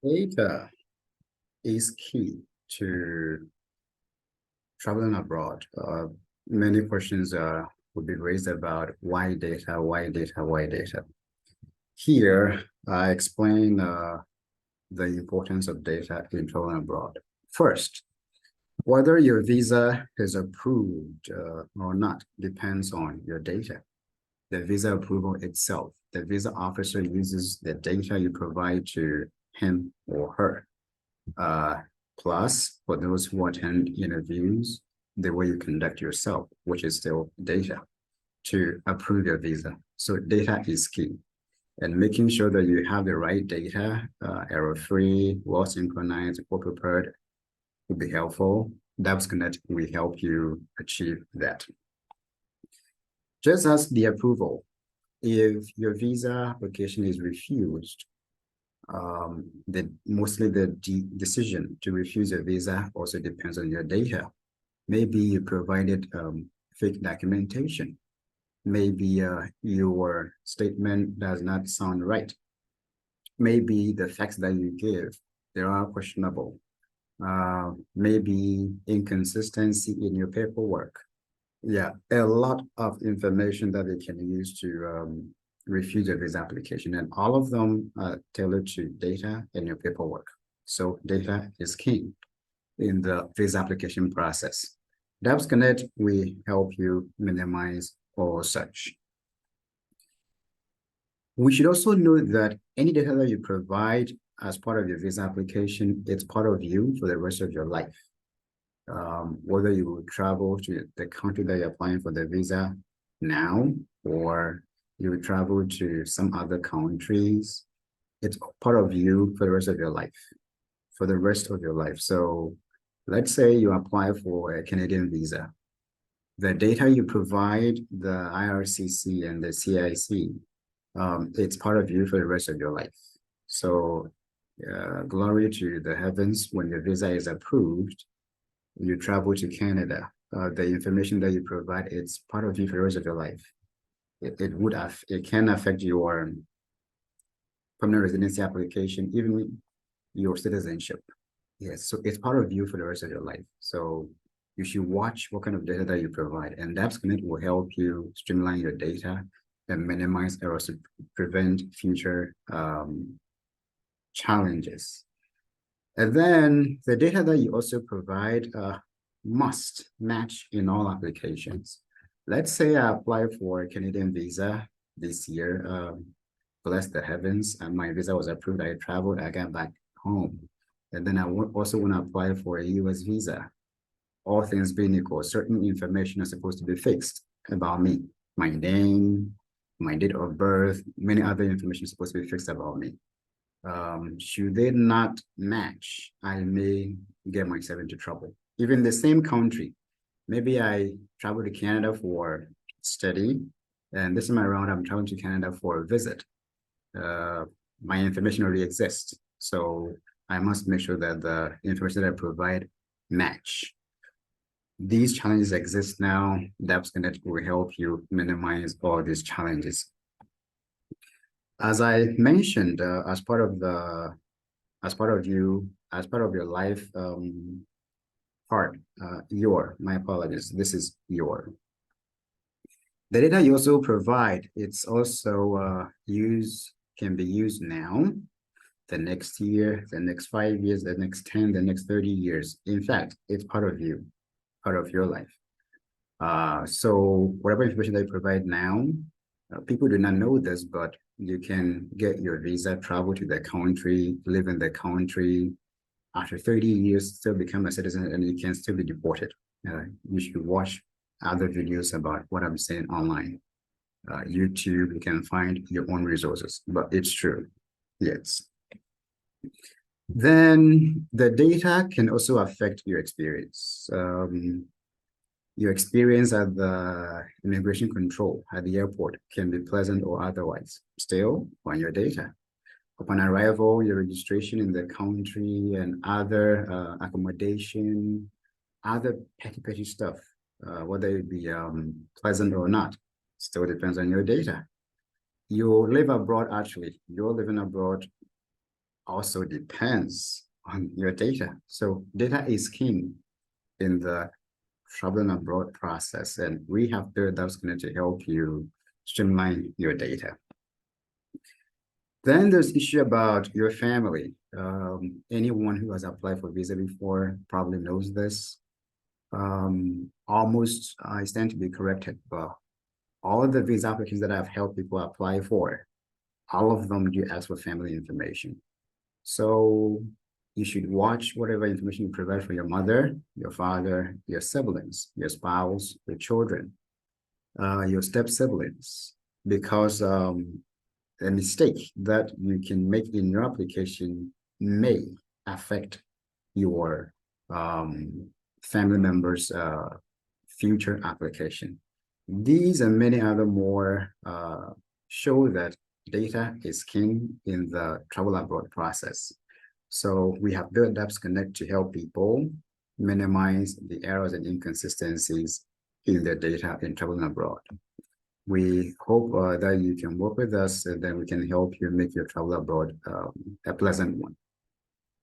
Data is key to traveling abroad. Many questions would be raised about why data, why data, why data. Here, I explain the importance of data in traveling abroad. First, whether your visa is approved or not depends on your data. The visa approval itself, the visa officer uses the data you provide to him or her. Uh, Plus, for those who attend interviews, the way you conduct yourself, which is still data, to approve your visa. So data is key. And making sure that you have the right data, error-free, well-synchronized, well-prepared will be helpful. DapsCnect will help you achieve that. Just as the approval, if your visa application is refused, mostly the decision to refuse a visa also depends on your data. Maybe you provided fake documentation. Maybe your statement does not sound right. Maybe the facts that you give, they are questionable. Maybe inconsistency in your paperwork. Yeah, a lot of information that they can use to refuse a visa application, and all of them are tailored to data and your paperwork. So data is key in the visa application process. DapsCnect will help you minimize all such. We should also note that any data that you provide as part of your visa application, it's part of you for the rest of your life. Whether you will travel to the country that you're applying for the visa now, or you will travel to some other countries, it's part of you for the rest of your life, for the rest of your life. So let's say you apply for a Canadian visa. The data you provide, the IRCC and the CIC, it's part of you for the rest of your life. So glory to the heavens when your visa is approved, you travel to Canada, the information that you provide, it's part of you for the rest of your life. It can affect your permanent residency application, even your citizenship. Yes, so it's part of you for the rest of your life. So you should watch what kind of data that you provide, and DapsCnect will help you streamline your data and minimize errors to prevent future challenges. And then the data that you also provide must match in all applications. Let's say I apply for a Canadian visa this year, bless the heavens, and my visa was approved. I traveled, I got back home. And then I also want to apply for a US visa. All things being equal, certain information is supposed to be fixed about me. My name, my date of birth, many other information is supposed to be fixed about me. Should they not match, I may get myself into trouble. Even the same country, maybe I travel to Canada for study, and this time around I'm traveling to Canada for a visit. My information already exists, so I must make sure that the information that I provide match. These challenges exist now. DapsCnect will help you minimize all these challenges. As I mentioned, as part of your life part, my apologies, this is your. The data you also provide, it's also can be used now, the next year, the next 5 years, the next 10, the next 30 years. In fact, it's part of you, part of your life. So whatever information they provide now, people do not know this, but you can get your visa, travel to the country, live in the country. After 30 years, still become a citizen, and you can still be deported. You should watch other videos about what I'm saying online. YouTube, you can find your own resources, but it's true. Yes. Then the data can also affect your experience. Your experience at the immigration control at the airport can be pleasant or otherwise. Still, on your data. Upon arrival, your registration in the country and other accommodation, other petty stuff, whether it be pleasant or not, still depends on your data. You live abroad, actually. You're living abroad. also depends on your data. So data is king in the traveling abroad process, and we have built DapsCnect to help you streamline your data. Then there's issue about your family. Anyone who has applied for visa before probably knows this. Almost, I stand to be corrected, but all of the visa applications that I've helped people apply for, all of them do ask for family information. So you should watch whatever information you provide for your mother, your father, your siblings, your spouse, your children, your step siblings, because a mistake that you can make in your application may affect your family members' future application. These and many other more show that data is king in the travel abroad process. So we have built DapsCnect to help people minimize the errors and inconsistencies in their data in traveling abroad. We hope that you can work with us, and then we can help you make your travel abroad a pleasant one.